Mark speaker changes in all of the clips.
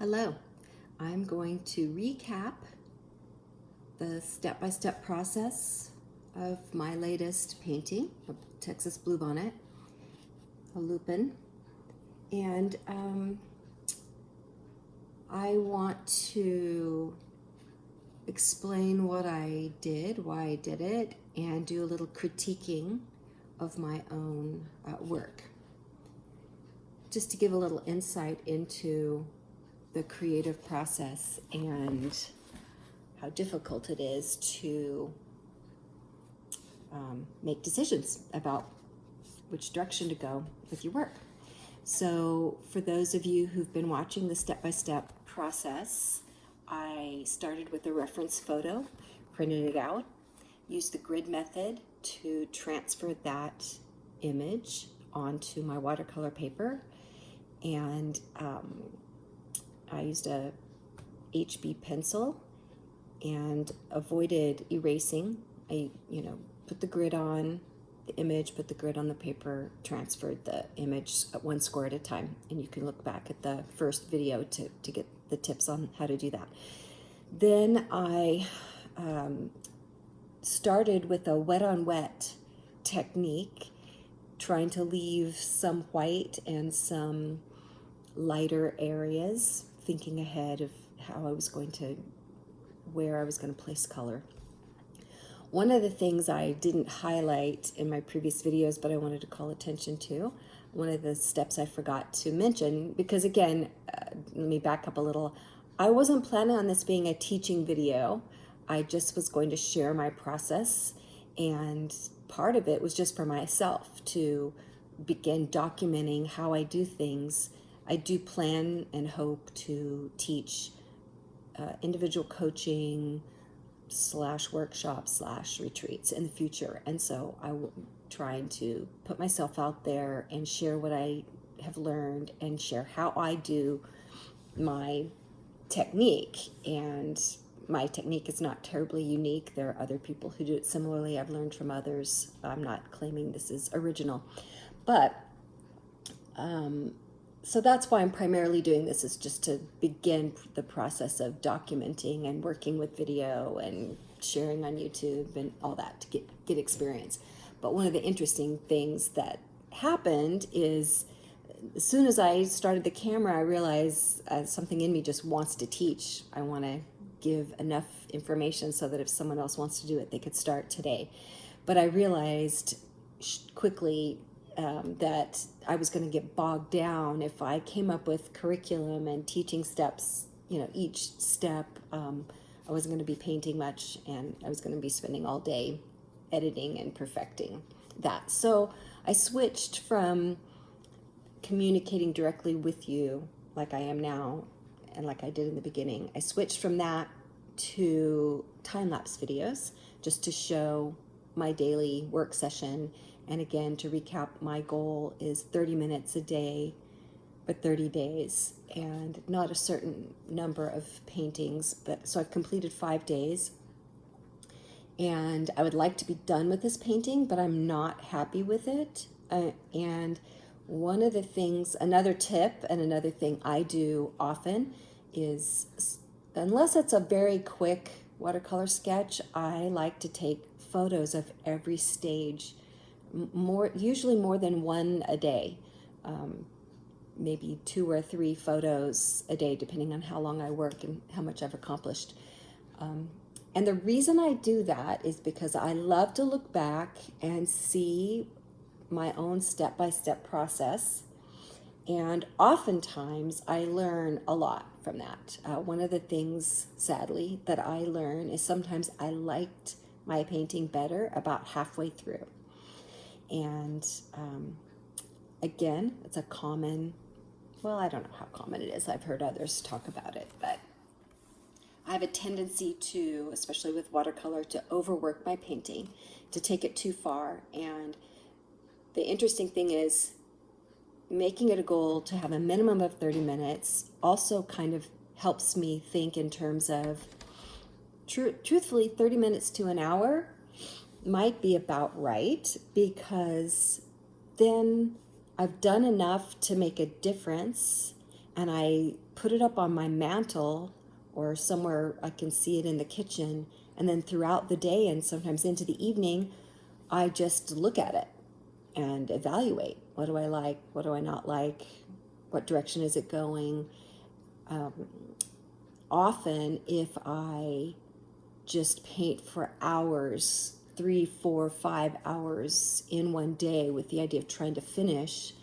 Speaker 1: Hello, I'm going to recap the step-by-step process of my latest painting, a Texas Bluebonnet, a lupin, and I want to explain what I did, why I did it, and do a little critiquing of my own work, just to give a little insight into the creative process and how difficult it is to make decisions about which direction to go with your work. So for those of you who've been watching the step-by-step process, I started with a reference photo, printed it out, used the grid method to transfer that image onto my watercolor paper, and I used a HB pencil and avoided erasing. I, put the grid on the image, put the grid on the paper, transferred the image one score at a time. And you can look back at the first video to get the tips on how to do that. Then I started with a wet on wet technique, trying to leave some white and some lighter areas, thinking ahead of how I was going to, where I was going to place color. One of the things I didn't highlight in my previous videos, but I wanted to call attention to, one of the steps I forgot to mention, because again, let me back up a little. I wasn't planning on this being a teaching video. I just was going to share my process, and part of it was just for myself to begin documenting how I do things. I do plan and hope to teach individual coaching / workshops / retreats in the future. And so I'm trying to put myself out there and share what I have learned and share how I do my technique. And my technique is not terribly unique. There are other people who do it similarly. I've learned from others. I'm not claiming this is original, but so that's why I'm primarily doing this, is just to begin the process of documenting and working with video and sharing on YouTube and all that to get experience. But one of the interesting things that happened is, as soon as I started the camera, I realized something in me just wants to teach. I want to give enough information so that if someone else wants to do it, they could start today. But I realized quickly that I was going to get bogged down if I came up with curriculum and teaching steps, each step. I wasn't going to be painting much, and I was going to be spending all day editing and perfecting that. So I switched from communicating directly with you like I am now and like I did in the beginning. I switched from that to time-lapse videos, just to show my daily work session. And again, to recap, my goal is 30 minutes a day for 30 days, and not a certain number of paintings, but so I've completed 5 days, and I would like to be done with this painting, but I'm not happy with it. And one of the things, another tip and another thing I do often is, unless it's a very quick watercolor sketch, I like to take photos of every stage, usually more than one a day, maybe 2 or 3 photos a day, depending on how long I work and how much I've accomplished. And the reason I do that is because I love to look back and see my own step-by-step process, and oftentimes I learn a lot from that. One of the things, sadly, that I learn is sometimes I liked my painting better about halfway through. And again, it's a common, well, I don't know how common it is. I've heard others talk about it, but I have a tendency to, especially with watercolor, to overwork my painting, to take it too far. And the interesting thing is, making it a goal to have a minimum of 30 minutes also kind of helps me think in terms of, truthfully, 30 minutes to an hour might be about right, because then I've done enough to make a difference and I put it up on my mantle or somewhere I can see it in the kitchen. And then throughout the day and sometimes into the evening, I just look at it and evaluate. What do I like? What do I not like? What direction is it going? Often, if I just paint for hours, 3, 4, 5 hours in one day with the idea of trying to finish,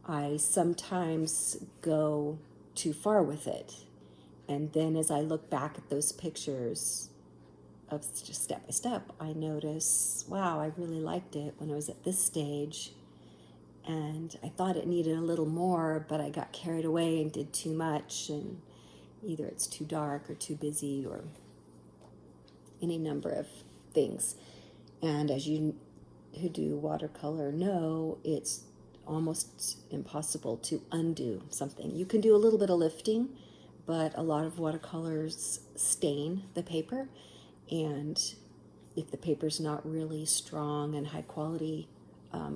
Speaker 1: I sometimes go too far with it. And then as I look back at those pictures of just step by step, I notice, wow, I really liked it when I was at this stage. And I thought it needed a little more, but I got carried away and did too much. And either it's too dark or too busy or any number of things. And as you who do watercolor know, it's almost impossible to undo something. You can do a little bit of lifting, but a lot of watercolors stain the paper, and if the paper's not really strong and high quality,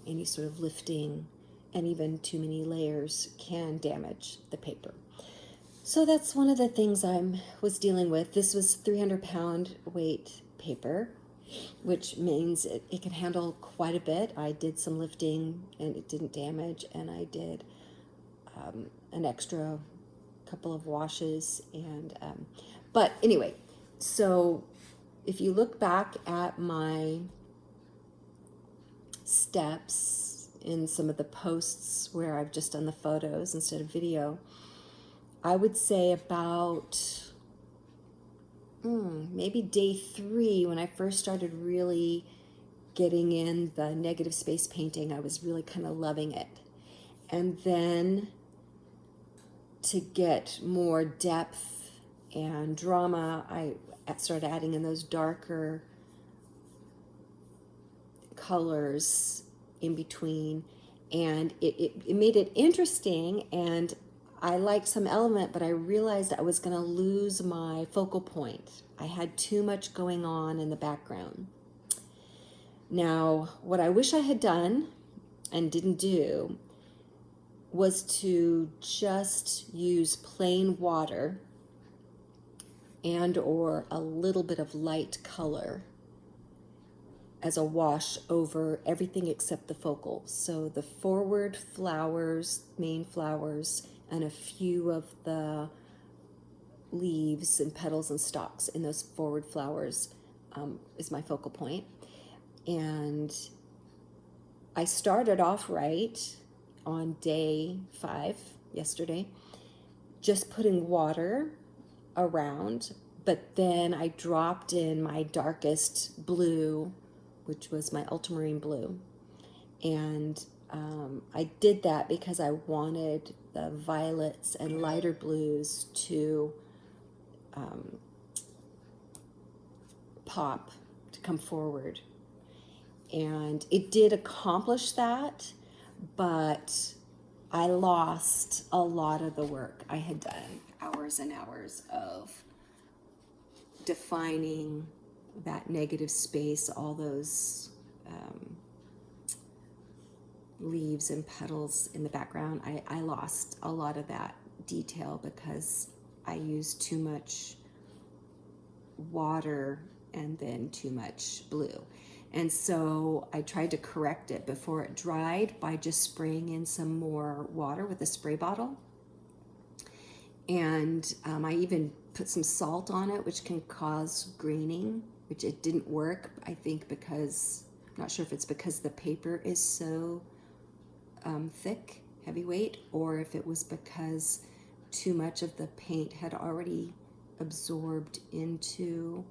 Speaker 1: any sort of lifting and even too many layers can damage the paper. So that's one of the things I was dealing with. This was 300-pound weight paper, which means it can handle quite a bit. I did some lifting and it didn't damage, and I did an extra couple of washes. And but anyway, so if you look back at my steps in some of the posts where I've just done the photos instead of video, I would say about maybe day 3, when I first started really getting in the negative space painting, I was really kind of loving it. And then to get more depth and drama, I started adding in those darker colors in between, and it made it interesting, and I liked some element, but I realized I was going to lose my focal point. I had too much going on in the background. Now, what I wish I had done and didn't do was to just use plain water and or a little bit of light color as a wash over everything except the focal. So the forward flowers, main flowers, and a few of the leaves and petals and stalks in those forward flowers is my focal point. And I started off right on day 5, yesterday, just putting water around, but then I dropped in my darkest blue, which was my ultramarine blue. And I did that because I wanted the violets and lighter blues to pop, to come forward. And it did accomplish that, but I lost a lot of the work I had done, hours and hours of defining that negative space, all those leaves and petals in the background. I lost a lot of that detail because I used too much water and then too much blue. And so I tried to correct it before it dried by just spraying in some more water with a spray bottle. And I even put some salt on it, which can cause graining, which it didn't work, I think, because, I'm not sure if it's because the paper is so thick, heavyweight, or if it was because too much of the paint had already absorbed into,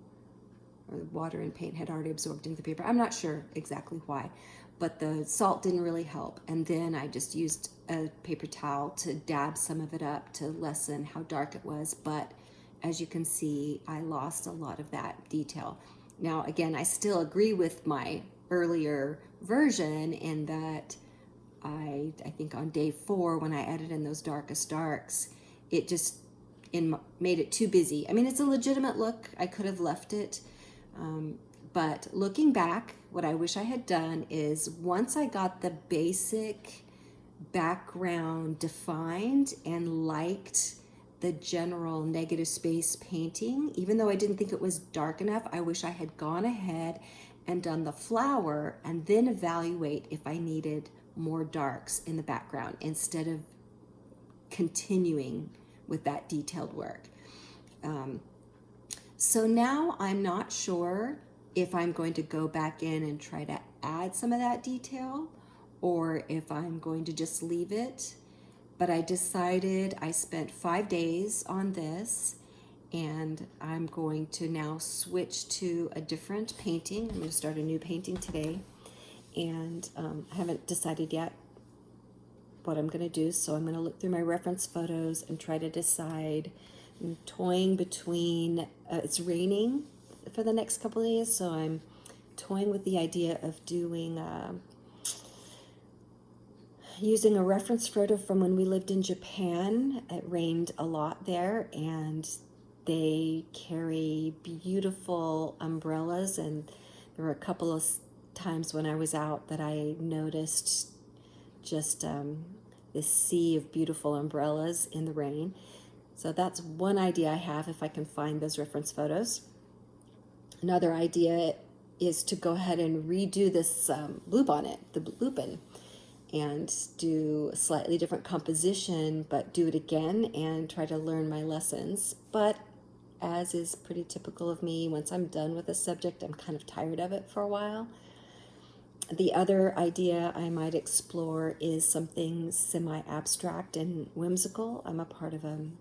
Speaker 1: or the water and paint had already absorbed into the paper. I'm not sure exactly why, but the salt didn't really help. And then I just used a paper towel to dab some of it up to lessen how dark it was. But as you can see, I lost a lot of that detail. Now, again, I still agree with my earlier version in that I think on day 4, when I added in those darkest darks, it just made it too busy. I mean, it's a legitimate look. I could have left it. But looking back, what I wish I had done is once I got the basic background defined and liked the general negative space painting. Even though I didn't think it was dark enough, I wish I had gone ahead and done the flower and then evaluate if I needed more darks in the background instead of continuing with that detailed work. So now I'm not sure if I'm going to go back in and try to add some of that detail or if I'm going to just leave it. But I decided, I spent 5 days on this, and I'm going to now switch to a different painting. I'm going to start a new painting today, and I haven't decided yet what I'm going to do, so I'm going to look through my reference photos and try to decide. I'm toying between, it's raining for the next couple of days, so I'm toying with the idea of doing using a reference photo from when we lived in Japan. It rained a lot there, and they carry beautiful umbrellas, and there were a couple of times when I was out that I noticed just this sea of beautiful umbrellas in the rain. So that's one idea I have, if I can find those reference photos. Another idea is to go ahead and redo this bluebonnet, the lupin, and do a slightly different composition, but do it again and try to learn my lessons. But as is pretty typical of me, once I'm done with a subject, I'm kind of tired of it for a while. The other idea I might explore is something semi-abstract and whimsical. I'm a part of an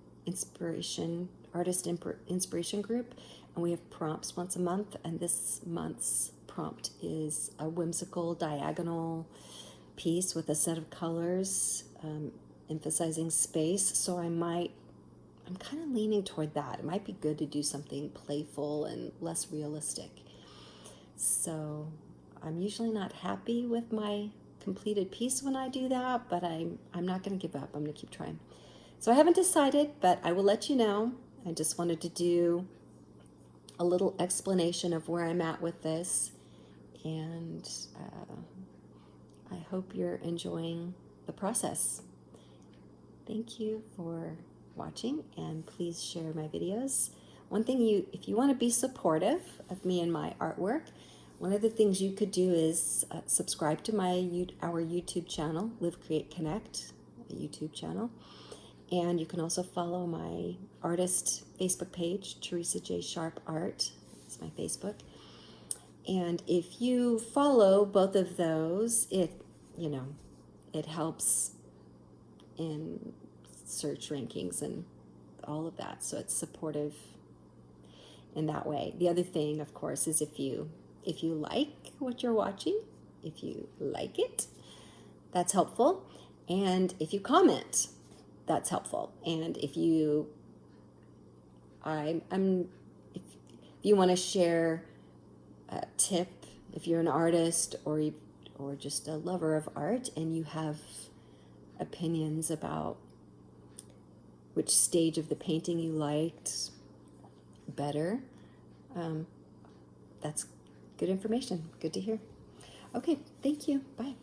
Speaker 1: artist inspiration group, and we have prompts once a month, and this month's prompt is a whimsical diagonal piece with a set of colors, emphasizing space. So I'm kind of leaning toward that. It might be good to do something playful and less realistic. So I'm usually not happy with my completed piece when I do that, but I'm not going to give up. I'm going to keep trying. So I haven't decided, but I will let you know. I just wanted to do a little explanation of where I'm at with this, and I hope you're enjoying the process. Thank you for watching, and please share my videos. One thing, if you want to be supportive of me and my artwork, one of the things you could do is subscribe to our YouTube channel, Live, Create, Connect, a YouTube channel. And you can also follow my artist Facebook page, Teresa J. Sharp Art. It's my Facebook. And if you follow both of those, it helps in search rankings and all of that. So it's supportive in that way. The other thing, of course, is if you like what you're watching, if you like it, that's helpful. And if you comment, that's helpful. And if you want to share a tip, if you're an artist or just a lover of art and you have opinions about which stage of the painting you liked better, that's good information. Good to hear. Okay, thank you. Bye.